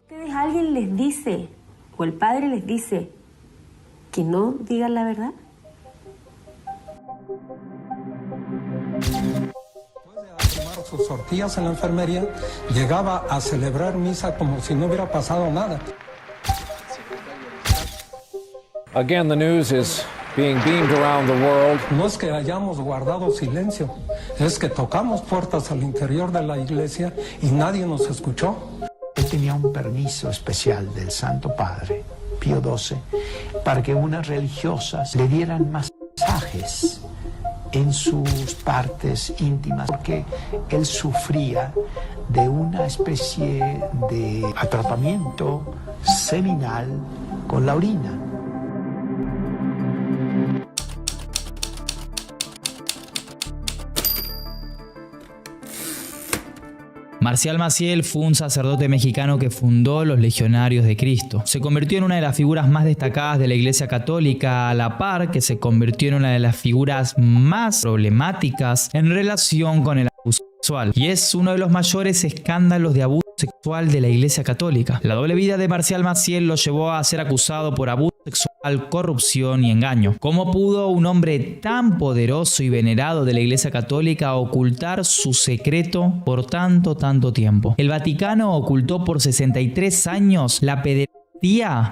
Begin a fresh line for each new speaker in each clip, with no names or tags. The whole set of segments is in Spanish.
¿Ustedes alguien les dice, o el padre les dice, que no digan la verdad?
Tomar sus tortillas en la enfermería, llegaba a celebrar misa como si no hubiera pasado nada.
Again, the news is being beamed around the world.
No es que hayamos guardado silencio, es que tocamos puertas al interior de la iglesia y nadie nos escuchó.
Él tenía un permiso especial del Santo Padre, Pío XII, para que unas religiosas le dieran masajes en sus partes íntimas, porque él sufría de una especie de atrapamiento seminal con la orina.
Marcial Maciel fue un sacerdote mexicano que fundó los Legionarios de Cristo. Se convirtió en una de las figuras más destacadas de la Iglesia Católica, a la par que se convirtió en una de las figuras más problemáticas en relación con el abuso sexual. Y es uno de los mayores escándalos de abuso sexual de la Iglesia Católica. La doble vida de Marcial Maciel lo llevó a ser acusado por abuso sexual, corrupción y engaño. ¿Cómo pudo un hombre tan poderoso y venerado de la Iglesia Católica ocultar su secreto por tanto tiempo? El Vaticano ocultó por 63 años la pederastía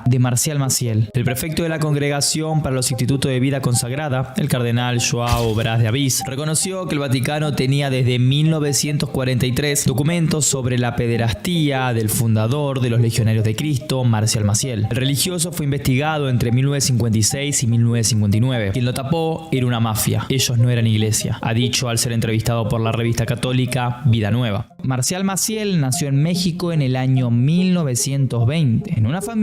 de Marcial Maciel. El prefecto de la Congregación para los Institutos de Vida Consagrada, el cardenal Joao Braz de Avís, reconoció que el Vaticano tenía desde 1943 documentos sobre la pederastía del fundador de los Legionarios de Cristo, Marcial Maciel. El religioso fue investigado entre 1956 y 1959. Quien lo tapó era una mafia. Ellos no eran iglesia, ha dicho al ser entrevistado por la revista católica Vida Nueva. Marcial Maciel nació en México en el año 1920, en una familia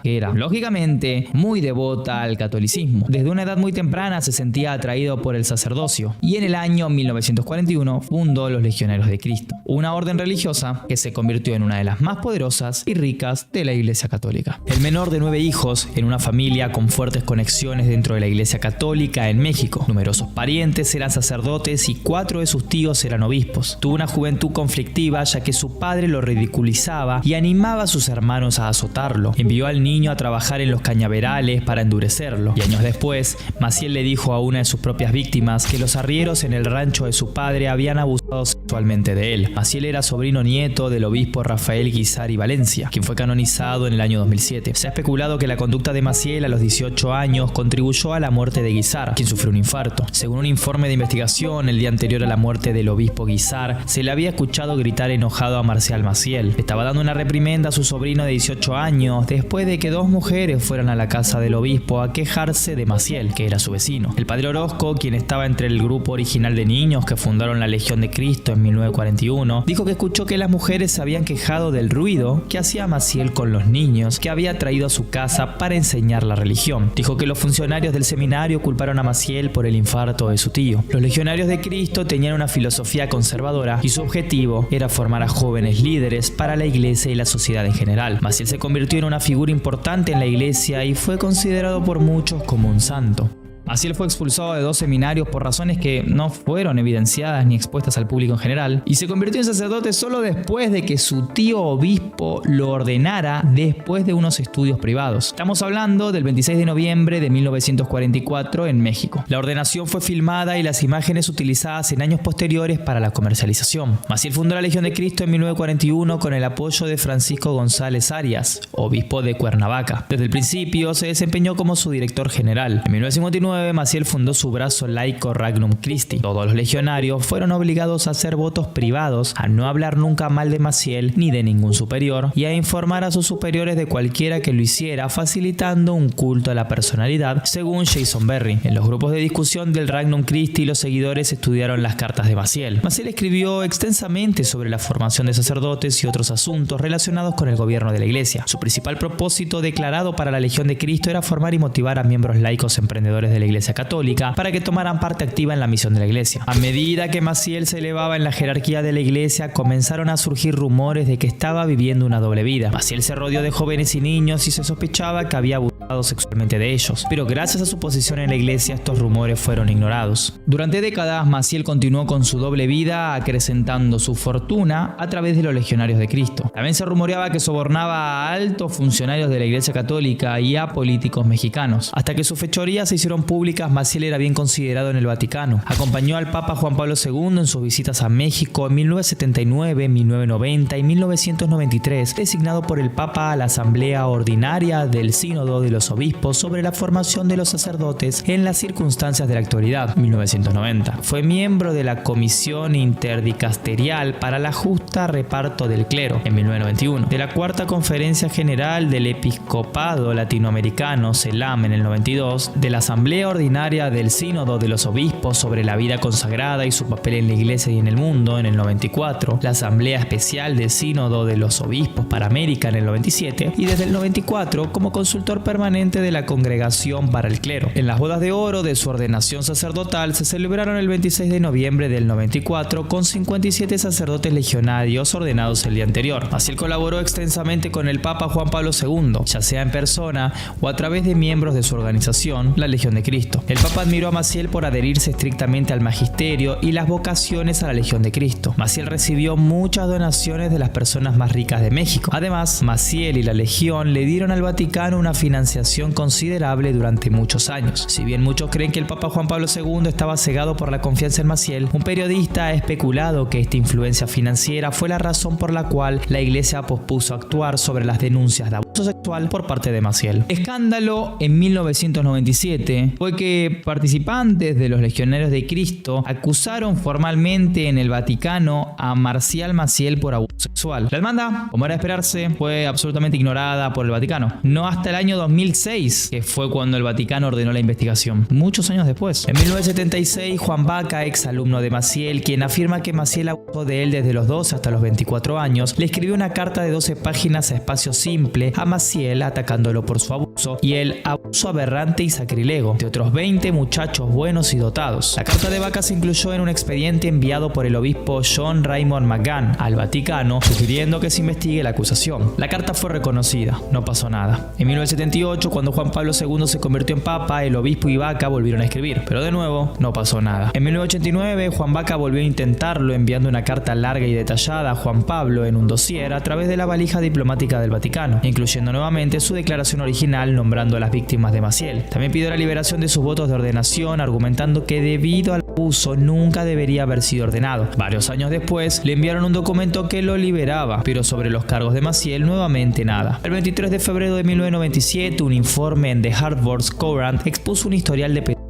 que era, lógicamente, muy devota al catolicismo. Desde una edad muy temprana se sentía atraído por el sacerdocio y en el año 1941 fundó los Legionarios de Cristo, una orden religiosa que se convirtió en una de las más poderosas y ricas de la Iglesia Católica. El menor de 9 hijos en una familia con fuertes conexiones dentro de la Iglesia Católica en México. Numerosos parientes eran sacerdotes y 4 de sus tíos eran obispos. Tuvo una juventud conflictiva ya que su padre lo ridiculizaba y animaba a sus hermanos a azotarlo. Envió al niño a trabajar en los cañaverales para endurecerlo. Y años después, Maciel le dijo a una de sus propias víctimas que los arrieros en el rancho de su padre habían abusado sexualmente de él. Maciel era sobrino nieto del obispo Rafael Guizar y Valencia, quien fue canonizado en el año 2007. Se ha especulado que la conducta de Maciel a los 18 años contribuyó a la muerte de Guizar, quien sufrió un infarto. Según un informe de investigación, el día anterior a la muerte del obispo Guizar, se le había escuchado gritar enojado a Marcial Maciel. Estaba dando una reprimenda a su sobrino de 18 años después de que 2 mujeres fueran a la casa del obispo a quejarse de Maciel, que era su vecino. El padre Orozco, quien estaba entre el grupo original de niños que fundaron la Legión de Cristo en 1941, dijo que escuchó que las mujeres se habían quejado del ruido que hacía Maciel con los niños que había traído a su casa para enseñar la religión. Dijo que los funcionarios del seminario culparon a Maciel por el infarto de su tío. Los Legionarios de Cristo tenían una filosofía conservadora y su objetivo era formar a jóvenes líderes para la iglesia y la sociedad en general. Maciel se convirtió en una figura importante en la iglesia y fue considerado por muchos como un santo. Maciel fue expulsado de 2 seminarios por razones que no fueron evidenciadas ni expuestas al público en general, y se convirtió en sacerdote solo después de que su tío obispo lo ordenara después de unos estudios privados. Estamos hablando del 26 de noviembre de 1944 en México. La ordenación fue filmada y las imágenes utilizadas en años posteriores para la comercialización. Maciel fundó la Legión de Cristo en 1941 con el apoyo de Francisco González Arias, obispo de Cuernavaca. Desde el principio se desempeñó como su director general. En 1959 Maciel fundó su brazo laico Regnum Christi. Todos los legionarios fueron obligados a hacer votos privados, a no hablar nunca mal de Maciel ni de ningún superior y a informar a sus superiores de cualquiera que lo hiciera, facilitando un culto a la personalidad, según Jason Berry. En los grupos de discusión del Regnum Christi, los seguidores estudiaron las cartas de Maciel. Maciel escribió extensamente sobre la formación de sacerdotes y otros asuntos relacionados con el gobierno de la iglesia. Su principal propósito declarado para la Legión de Cristo era formar y motivar a miembros laicos emprendedores de la Iglesia Católica para que tomaran parte activa en la misión de la Iglesia. A medida que Maciel se elevaba en la jerarquía de la Iglesia, comenzaron a surgir rumores de que estaba viviendo una doble vida. Maciel se rodeó de jóvenes y niños y se sospechaba que había abusado sexualmente de ellos, pero gracias a su posición en la iglesia estos rumores fueron ignorados. Durante décadas Maciel continuó con su doble vida, acrecentando su fortuna a través de los legionarios de Cristo. También se rumoreaba que sobornaba a altos funcionarios de la iglesia católica y a políticos mexicanos. Hasta que sus fechorías se hicieron públicas, Maciel era bien considerado en el Vaticano. Acompañó al Papa Juan Pablo II en sus visitas a México en 1979, 1990 y 1993, designado por el Papa a la Asamblea Ordinaria del Sínodo de los Obispos sobre la formación de los sacerdotes en las circunstancias de la actualidad, 1990. Fue miembro de la Comisión Interdicasterial para la Justa Reparto del Clero, en 1991, de la Cuarta Conferencia General del Episcopado Latinoamericano, CELAM, en el 92, de la Asamblea Ordinaria del Sínodo de los Obispos sobre la vida consagrada y su papel en la Iglesia y en el mundo, en el 94, la Asamblea Especial del Sínodo de los Obispos para América, en el 97, y desde el 94 como consultor permanente de la Congregación para el Clero. En las bodas de oro de su ordenación sacerdotal se celebraron el 26 de noviembre del 94 con 57 sacerdotes legionarios ordenados el día anterior. Maciel colaboró extensamente con el Papa Juan Pablo II, ya sea en persona o a través de miembros de su organización, la Legión de Cristo. El Papa admiró a Maciel por adherirse estrictamente al magisterio y las vocaciones a la Legión de Cristo. Maciel recibió muchas donaciones de las personas más ricas de México. Además, Maciel y la Legión le dieron al Vaticano una financiación considerable durante muchos años. Si bien muchos creen que el Papa Juan Pablo II estaba cegado por la confianza en Maciel, un periodista ha especulado que esta influencia financiera fue la razón por la cual la Iglesia pospuso actuar sobre las denuncias de abuso sexual por parte de Maciel. Escándalo en 1997 fue que participantes de los Legionarios de Cristo acusaron formalmente en el Vaticano a Marcial Maciel por abuso sexual. La demanda, como era de esperarse, fue absolutamente ignorada por el Vaticano. No hasta el año 2006, que fue cuando el Vaticano ordenó la investigación. Muchos años después. En 1976, Juan Baca, ex alumno de Maciel, quien afirma que Maciel abusó de él desde los 12 hasta los 24 años, le escribió una carta de 12 páginas a espacio simple a Maciel atacándolo por su abuso y el abuso aberrante y sacrilego de otros 20 muchachos buenos y dotados. La carta de Baca se incluyó en un expediente enviado por el obispo John Raymond McGann al Vaticano, sugiriendo que se investigue la acusación. La carta fue reconocida, no pasó nada. En 1978, cuando Juan Pablo II se convirtió en papa, el obispo y Baca volvieron a escribir, pero de nuevo no pasó nada. En 1989, Juan Baca volvió a intentarlo enviando una carta larga y detallada a Juan Pablo en un dossier a través de la valija diplomática del Vaticano, incluyendo nuevamente su declaración original nombrando a las víctimas de Maciel. También pidió la liberación de sus votos de ordenación, argumentando que debido al abuso nunca debería haber sido ordenado. Varios años después le enviaron un documento que lo liberaba, pero sobre los cargos de Maciel nuevamente nada. El 23 de febrero de 1997, un informe en The Harvard Courant expuso un historial de pedofilia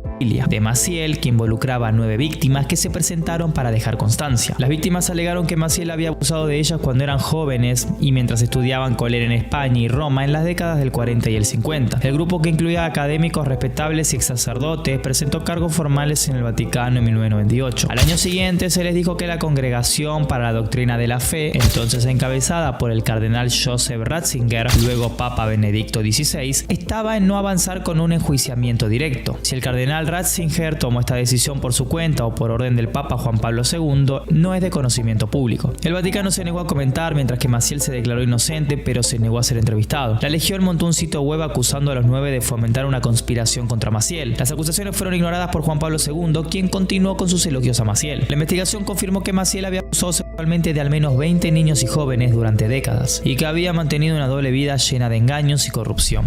de Maciel que involucraba a 9 víctimas que se presentaron para dejar constancia. Las víctimas alegaron que Maciel había abusado de ellas cuando eran jóvenes y mientras estudiaban con él en España y Roma en las décadas del 40 y el 50. El grupo, que incluía académicos respetables y ex sacerdotes, presentó cargos formales en el Vaticano en 1998. Al año siguiente se les dijo que la Congregación para la Doctrina de la Fe, entonces encabezada por el cardenal Joseph Ratzinger, luego Papa Benedicto XVI, estaba en no avanzar con un enjuiciamiento directo. Si el cardenal Ratzinger tomó esta decisión por su cuenta o por orden del Papa Juan Pablo II, no es de conocimiento público. El Vaticano se negó a comentar, mientras que Maciel se declaró inocente, pero se negó a ser entrevistado. La Legión montó un sitio web acusando a los 9 de fomentar una conspiración contra Maciel. Las acusaciones fueron ignoradas por Juan Pablo II, quien continuó con sus elogios a Maciel. La investigación confirmó que Maciel había abusado sexualmente de al menos 20 niños y jóvenes durante décadas, y que había mantenido una doble vida llena de engaños y corrupción.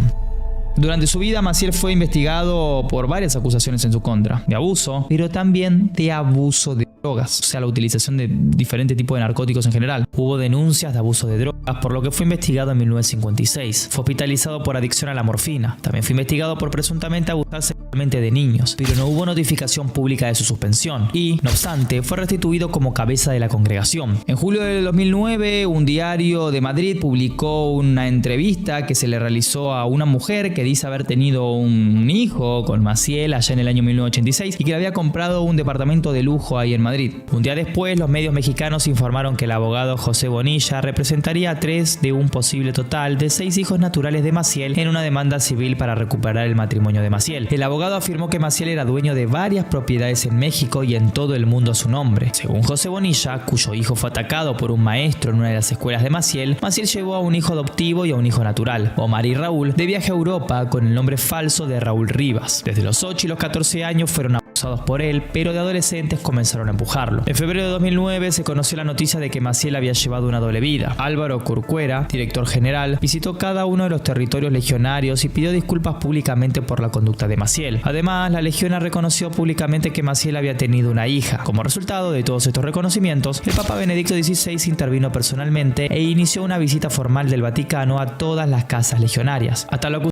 Durante su vida, Maciel fue investigado por varias acusaciones en su contra, de abuso, pero también de abuso de drogas, o sea, la utilización de diferentes tipos de narcóticos en general. Hubo denuncias de abuso de drogas, por lo que fue investigado en 1956. Fue hospitalizado por adicción a la morfina. También fue investigado por presuntamente abusar sexualmente de niños, pero no hubo notificación pública de su suspensión y, no obstante, fue restituido como cabeza de la congregación. En julio de 2009, un diario de Madrid publicó una entrevista que se le realizó a una mujer que dice haber tenido un hijo con Maciel allá en el año 1986 y que le había comprado un departamento de lujo ahí en Madrid. Un día después, los medios mexicanos informaron que el abogado José Bonilla representaría a 3 de un posible total de 6 hijos naturales de Maciel en una demanda civil para recuperar el matrimonio de Maciel. El abogado abogado afirmó que Maciel era dueño de varias propiedades en México y en todo el mundo a su nombre. Según José Bonilla, cuyo hijo fue atacado por un maestro en una de las escuelas de Maciel, Maciel llevó a un hijo adoptivo y a un hijo natural, Omar y Raúl, de viaje a Europa con el nombre falso de Raúl Rivas. Desde los 8 y los 14 años fueron abusados por él, pero de adolescentes comenzaron a empujarlo. En febrero de 2009 se conoció la noticia de que Maciel había llevado una doble vida. Álvaro Corcuera, director general, visitó cada uno de los territorios legionarios y pidió disculpas públicamente por la conducta de Maciel. Además, la Legiona reconoció públicamente que Maciel había tenido una hija. Como resultado de todos estos reconocimientos, el Papa Benedicto XVI intervino personalmente e inició una visita formal del Vaticano a todas las casas legionarias. Hasta la